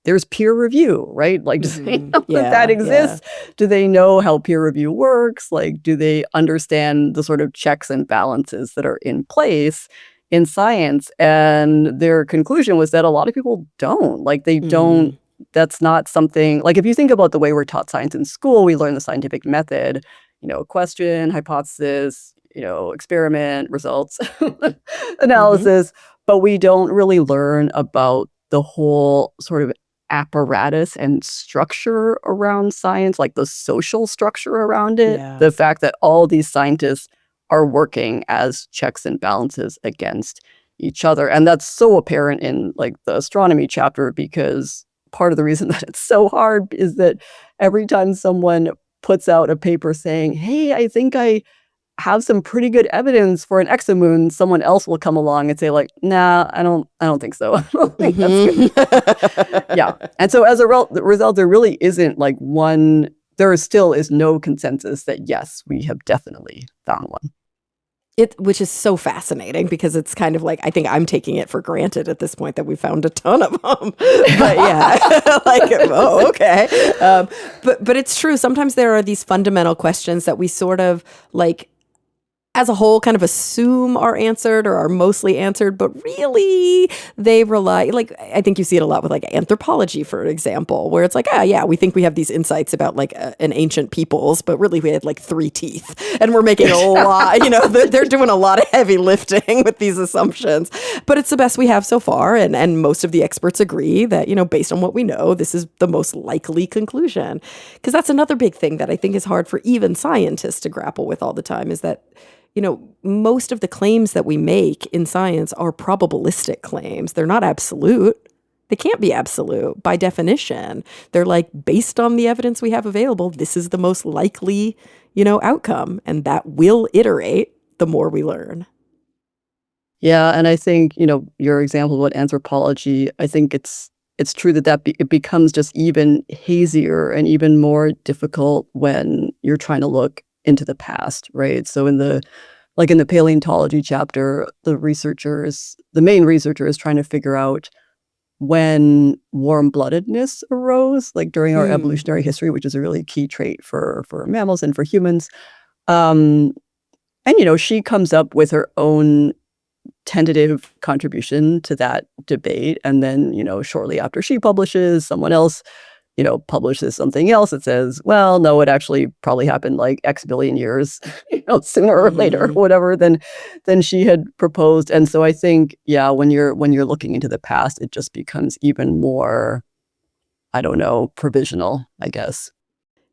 there's peer review, right? Like, do they
Hmm.
know that that
Yeah, yeah.
exists? Do they know how peer review works? Like, do they understand the sort of checks and balances that are in place in science? And their conclusion was that a lot of people don't. Like, they don't.
Hmm.
That's not something, like, if you think about the way we're taught science in school, we learn the scientific method, question, hypothesis, experiment, results,
Hmm.
analysis, but we don't really learn about the whole sort of apparatus and structure around science, like the social structure around it,
Yeah.
the fact that all these scientists are working as checks and balances against each other. And that's so apparent in like the astronomy chapter, because part of the reason that it's so hard is that every time someone puts out a paper saying, "Hey, I think I have some pretty good evidence for an exomoon," someone else will come along and say like, "Nah, I don't think so. I don't think that's good."
Hmm.
Yeah. And so as a result, there really isn't like one, still is no consensus that yes, we have definitely found one.
Which is so fascinating because it's kind of like, I think I'm taking it for granted at this point that we found a ton of them. But yeah, like, oh, okay. But it's true. Sometimes there are these fundamental questions that we sort of like, as a whole, kind of assume are answered or are mostly answered, but really they rely, like, I think you see it a lot with like anthropology, for example, where it's like, yeah, we think we have these insights about like an ancient peoples, but really we had like 3 teeth and we're making a lot, they're doing a lot of heavy lifting with these assumptions, but it's the best we have so far. And most of the experts agree that, based on what we know, this is the most likely conclusion. Because that's another big thing that I think is hard for even scientists to grapple with all the time is that, most of the claims that we make in science are probabilistic claims. They're not absolute. They can't be absolute by definition. They're like, based on the evidence we have available, this is the most likely, outcome. And that will iterate the more we learn.
Yeah, and I think, your example about anthropology, I think it's true that it becomes just even hazier and even more difficult when you're trying to look into the past, right? So in the paleontology chapter, the main researcher is trying to figure out when warm-bloodedness arose, like during our
Mm.
evolutionary history, which is a really key trait for mammals and for humans. Um, and she comes up with her own tentative contribution to that debate. And then, shortly after she publishes, someone else, publishes something else that says, well, no, it actually probably happened like X billion years, sooner or later,
Mhm.
whatever, than she had proposed. And so I think, yeah, when you're looking into the past, it just becomes even more, I don't know, provisional, I guess.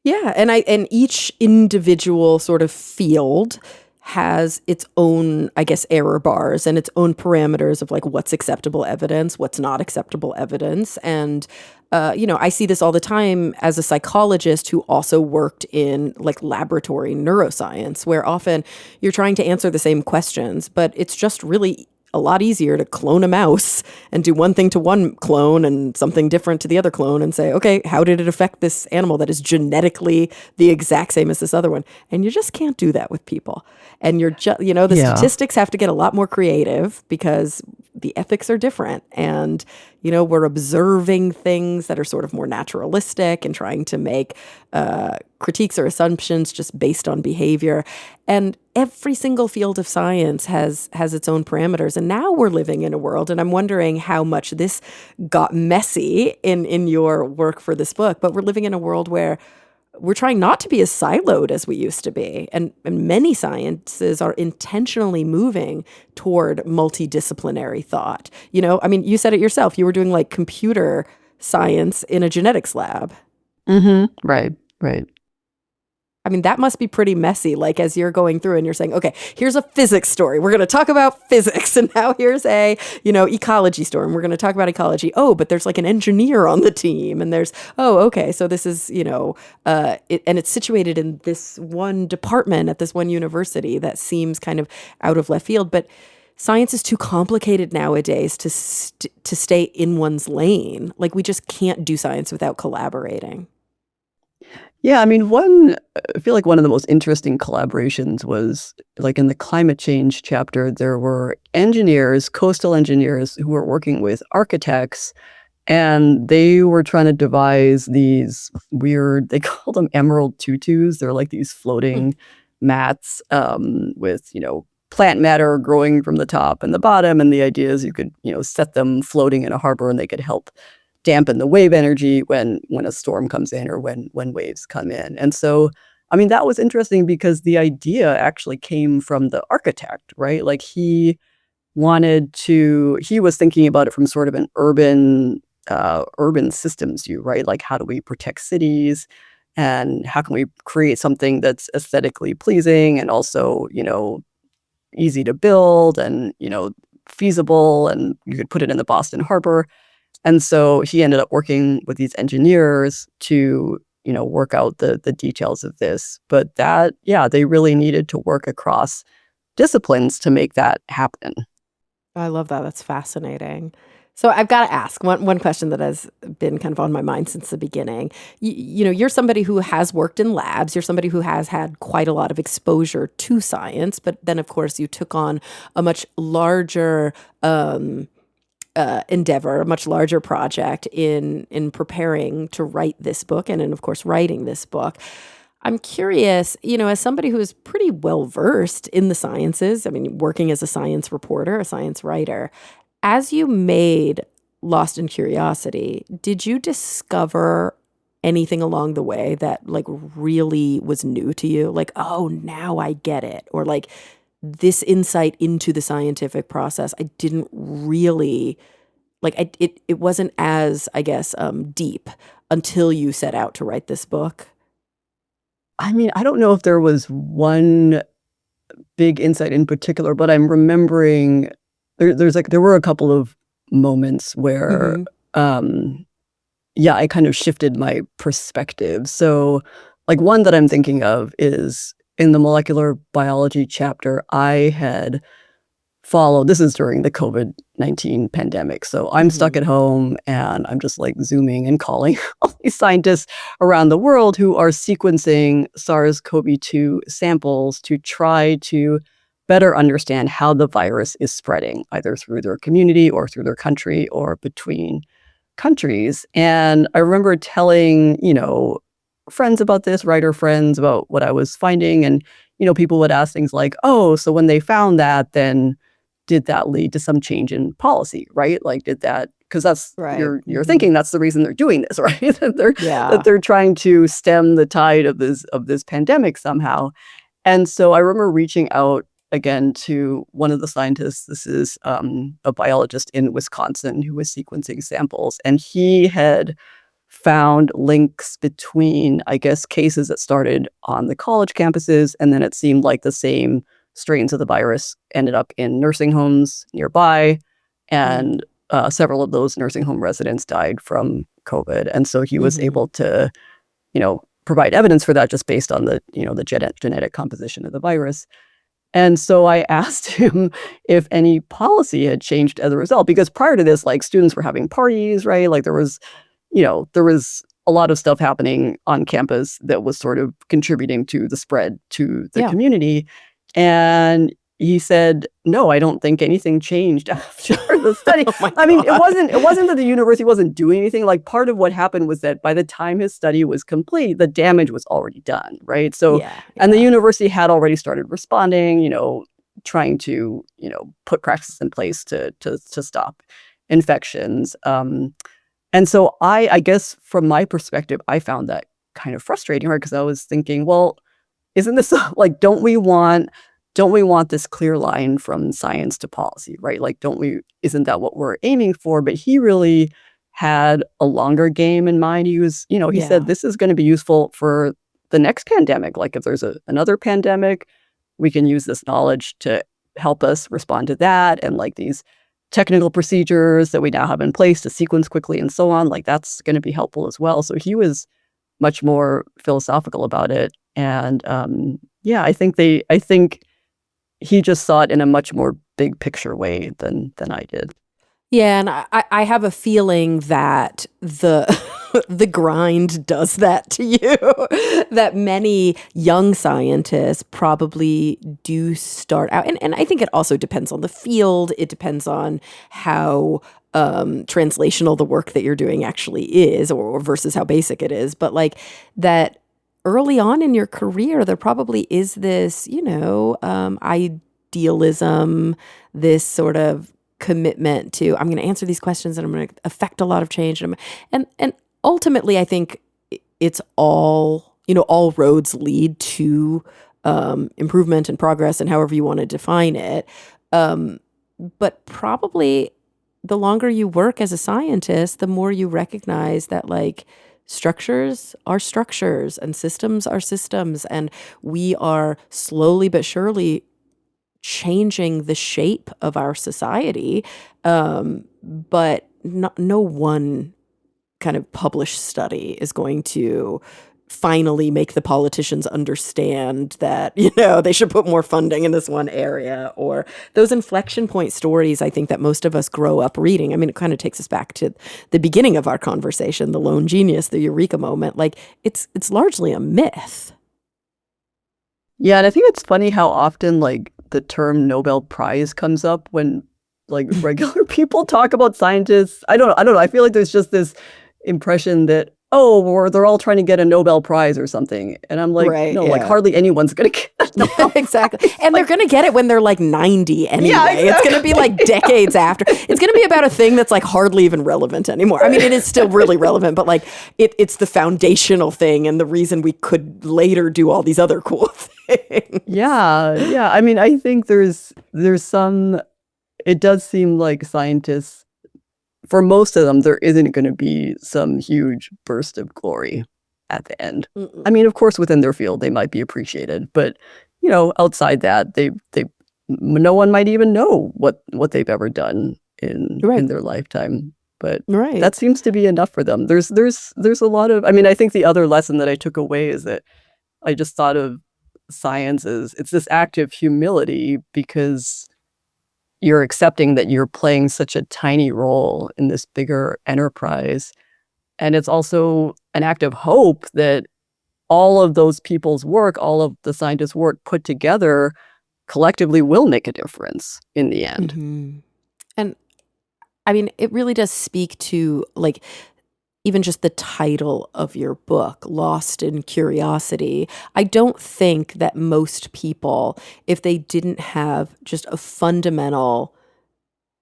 Yeah, and each individual sort of field has its own, I guess, error bars and its own parameters of like what's acceptable evidence, what's not acceptable evidence. And I see this all the time as a psychologist who also worked in like laboratory neuroscience, where often you're trying to answer the same questions, but it's just really a lot easier to clone a mouse and do one thing to one clone and something different to the other clone and say, okay, how did it affect this animal that is genetically the exact same as this other one? And you just can't do that with people. And you're just, the
Yeah.
statistics have to get a lot more creative because the ethics are different. And, we're observing things that are sort of more naturalistic and trying to make critiques or assumptions just based on behavior. And every single field of science has its own parameters. And now we're living in a world, and I'm wondering how much this got messy in your work for this book, but we're living in a world where we're trying not to be as siloed as we used to be. And many sciences are intentionally moving toward multidisciplinary thought. I mean, you said it yourself. You were doing like computer science in a genetics lab.
Right, right.
I mean, that must be pretty messy. Like, as you're going through and you're saying, okay, here's a physics story. We're going to talk about physics. And now here's a, ecology story. And we're going to talk about ecology. Oh, but there's like an engineer on the team. And there's, oh, okay. So this is, and it's situated in this one department at this one university that seems kind of out of left field. But science is too complicated nowadays to stay in one's lane. Like, we just can't do science without collaborating.
Yeah, I mean, I feel like one of the most interesting collaborations was like in the climate change chapter, there were engineers, coastal engineers who were working with architects, and they were trying to devise these weird, they called them emerald tutus. They're like these
Hmm.
floating mats with, plant matter growing from the top and the bottom. And the idea is you could, set them floating in a harbor and they could help dampen the wave energy when a storm comes in or when waves come in. And so, I mean, that was interesting because the idea actually came from the architect, right? Like he was thinking about it from sort of an urban systems view, right? Like how do we protect cities and how can we create something that's aesthetically pleasing and also, easy to build and, feasible, and you could put it in the Boston Harbor. And so he ended up working with these engineers to, work out the details of this. But yeah, they really needed to work across disciplines to make that happen.
I love that. That's fascinating. So I've got to ask one question that has been kind of on my mind since the beginning. You're somebody who has worked in labs. You're somebody who has had quite a lot of exposure to science, but then of course you took on a much larger endeavor, a much larger project in preparing to write this book, and in of course writing this book. I'm curious, as somebody who is pretty well versed in the sciences, I mean, working as a science reporter, a science writer, as you made Lost in Curiosity, did you discover anything along the way that like really was new to you? Like, oh, now I get it. Or like this insight into the scientific process, I didn't really like it wasn't as, I guess, deep until you set out to write this book.
I mean, I don't know if there was one big insight in particular, but I'm remembering there were a couple of moments where,
Mm-hmm.
um, yeah, I kind of shifted my perspective. So, like, one that I'm thinking of is in the molecular biology chapter, I had follow. This is during the COVID-19 pandemic. So I'm stuck at home and I'm just like Zooming and calling all these scientists around the world who are sequencing SARS-CoV-2 samples to try to better understand how the virus is spreading, either through their community or through their country or between countries. And I remember telling, friends about this, writer friends about what I was finding. And, people would ask things like, oh, so when they found that, then did that lead to some change in policy, right? Like, did that, because that's you're thinking that's the reason they're doing this, right? that they're trying to stem the tide of this pandemic somehow. And so I remember reaching out again to one of the scientists. This is a biologist in Wisconsin who was sequencing samples, and he had found links between, I guess, cases that started on the college campuses, and then it seemed like the same strains of the virus ended up in nursing homes nearby, and several of those nursing home residents died from COVID. And so he was able to, provide evidence for that just based on the, the genetic composition of the virus. And so I asked him if any policy had changed as a result, because prior to this, like, students were having parties, right? Like there was a lot of stuff happening on campus that was sort of contributing to the spread to the community. And he said, no, I don't think anything changed after the study. I mean, it wasn't that the university wasn't doing anything. Like, part of what happened was that by the time his study was complete, the damage was already done, right? So, and the university had already started responding, trying to, put practices in place to stop infections. And so I guess from my perspective, I found that kind of frustrating, right? Because I was thinking, well, isn't this like, don't we want this clear line from science to policy, right? Like, isn't that what we're aiming for? But he really had a longer game in mind. He was, he said, this is going to be useful for the next pandemic. Like, if there's another pandemic, we can use this knowledge to help us respond to that. And like these technical procedures that we now have in place to sequence quickly and so on, like that's going to be helpful as well. So he was much more philosophical about it. And I think he just saw it in a much more big picture way than I did.
Yeah, and I have a feeling that the grind does that to you. That many young scientists probably do start out, and I think it also depends on the field. It depends on how translational the work that you're doing actually is, or versus how basic it is. But like that early on in your career, there probably is this, idealism, this sort of commitment to, I'm going to answer these questions and I'm going to affect a lot of change. And ultimately, I think it's all, all roads lead to improvement and progress, and however you want to define it. But probably the longer you work as a scientist, the more you recognize that like structures are structures and systems are systems, and we are slowly but surely changing the shape of our society. But no one kind of published study is going to finally make the politicians understand that, they should put more funding in this one area, or those inflection point stories I think that most of us grow up reading. I mean, it kind of takes us back to the beginning of our conversation, the lone genius, the eureka moment. Like it's largely a myth.
Yeah, and I think it's funny how often like the term Nobel Prize comes up when like regular people talk about scientists. I don't know. I feel like there's just this impression that, or they're all trying to get a Nobel Prize or something. And I'm like, like hardly anyone's going to get a Nobel Prize.
Exactly. And they're going to get it when they're like 90 anyway. Yeah, exactly. It's going to be like decades after. It's going to be about a thing that's like hardly even relevant anymore. I mean, it is still really relevant, but like it's the foundational thing and the reason we could later do all these other cool things.
Yeah. I mean, I think there's some, it does seem like scientists, for most of them, there isn't going to be some huge burst of glory at the end. Mm-mm. I mean, of course, within their field, they might be appreciated, but outside that, they no one might even know what they've ever done in their lifetime. But that seems to be enough for them. There's a lot of. I mean, I think the other lesson that I took away is that I just thought of science as it's this act of humility, because you're accepting that you're playing such a tiny role in this bigger enterprise. And it's also an act of hope that all of those people's work, all of the scientists' work put together collectively will make a difference in the end.
hmm And I mean, it really does speak to like even just the title of your book, Lost in Curiosity. I don't think that most people, if they didn't have just a fundamental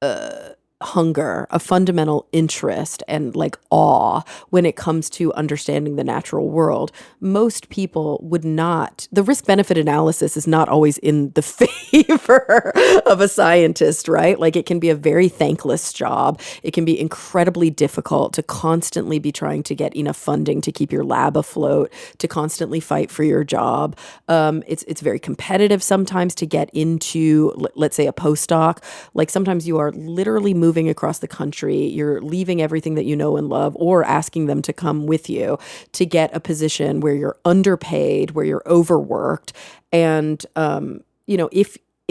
uh, hunger, a fundamental interest and like awe when it comes to understanding the natural world, most people would not. The risk benefit analysis is not always in the favor of a scientist, right? Like it can be a very thankless job. It can be incredibly difficult to constantly be trying to get enough funding to keep your lab afloat, to constantly fight for your job. It's very competitive sometimes to get into, let's say, a postdoc. Like sometimes you are literally moving across the country, you're leaving everything that you know and love, or asking them to come with you to get a position where you're underpaid, where you're overworked. And,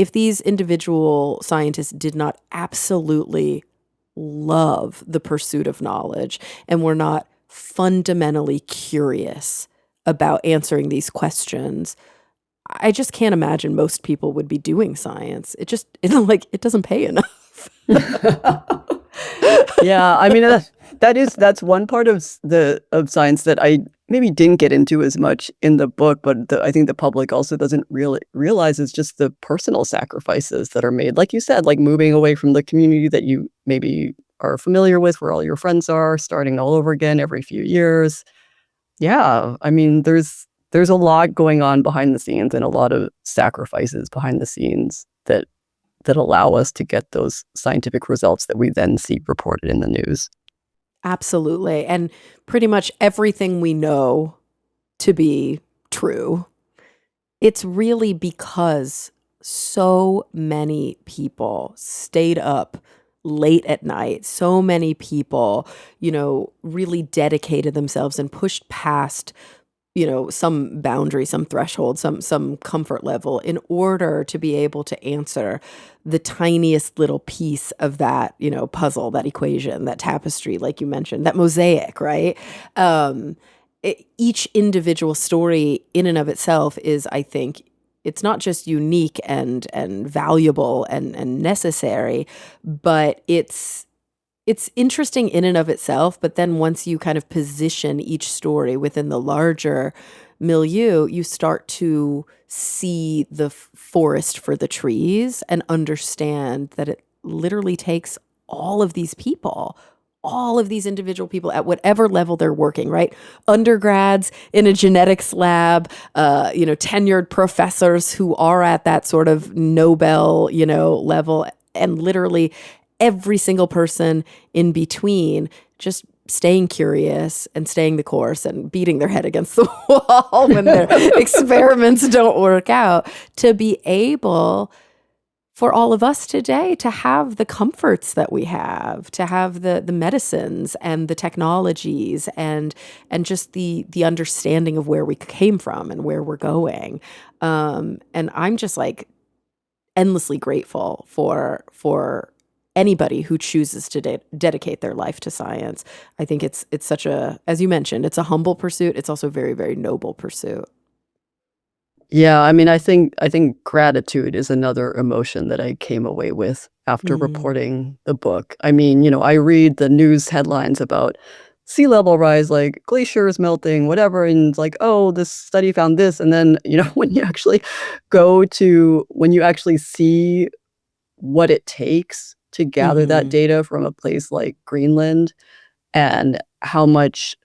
if these individual scientists did not absolutely love the pursuit of knowledge and were not fundamentally curious about answering these questions, I just can't imagine most people would be doing science. It doesn't pay enough.
Yeah, I mean that's one part of science that I maybe didn't get into as much in the book, but I think the public also doesn't really realize is just the personal sacrifices that are made. Like you said, like moving away from the community that you maybe are familiar with, where all your friends are, starting all over again every few years. Yeah, I mean there's a lot going on behind the scenes and a lot of sacrifices behind the scenes that allow us to get those scientific results that we then see reported in the news.
Absolutely. And pretty much everything we know to be true, it's really because so many people stayed up late at night. So many people, really dedicated themselves and pushed past some boundary, some threshold, some comfort level in order to be able to answer the tiniest little piece of that, puzzle, that equation, that tapestry, like you mentioned, that mosaic, right? Each individual story in and of itself is, I think, it's not just unique and valuable and necessary, but it's interesting in and of itself, but then once you kind of position each story within the larger milieu, you start to see the forest for the trees and understand that it literally takes all of these people, all of these individual people at whatever level they're working, right? Undergrads in a genetics lab, tenured professors who are at that sort of Nobel, level, and literally every single person in between, just staying curious and staying the course and beating their head against the wall when their experiments don't work out, to be able for all of us today to have the comforts that we have, to have the medicines and the technologies and just the understanding of where we came from and where we're going. And I'm just like endlessly grateful for anybody who chooses to dedicate their life to science. I think it's such a, as you mentioned, it's a humble pursuit. It's also a very, very noble pursuit.
Yeah, I mean, I think gratitude is another emotion that I came away with after
Mm,
reporting the book. I mean, I read the news headlines about sea level rise, like glaciers melting, whatever, and it's like, oh, this study found this, and then when you actually see what it takes to gather that
mhm.
data from a place like Greenland and how much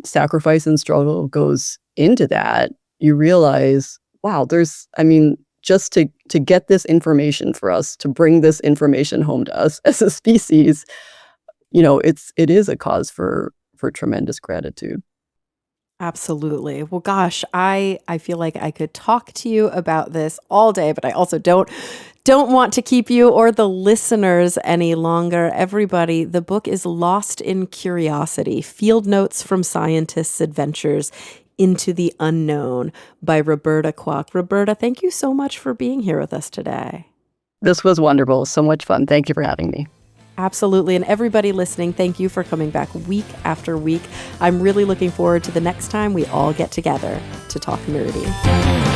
sacrifice and struggle goes into that, you realize, wow, I mean, just to get this information for us, to bring this information home to us as a species, it is a cause for tremendous gratitude.
Absolutely. Well, gosh, I feel like I could talk to you about this all day, but I also don't want to keep you or the listeners any longer. Everybody, the book is Lost in Curiosity: Field Notes from Scientists' Adventures into the Unknown by Roberta Kwok. Roberta, thank you so much for being here with us today.
This was wonderful. So much fun. Thank you for having me.
Absolutely. And everybody listening, thank you for coming back week after week. I'm really looking forward to the next time we all get together to talk nerdy.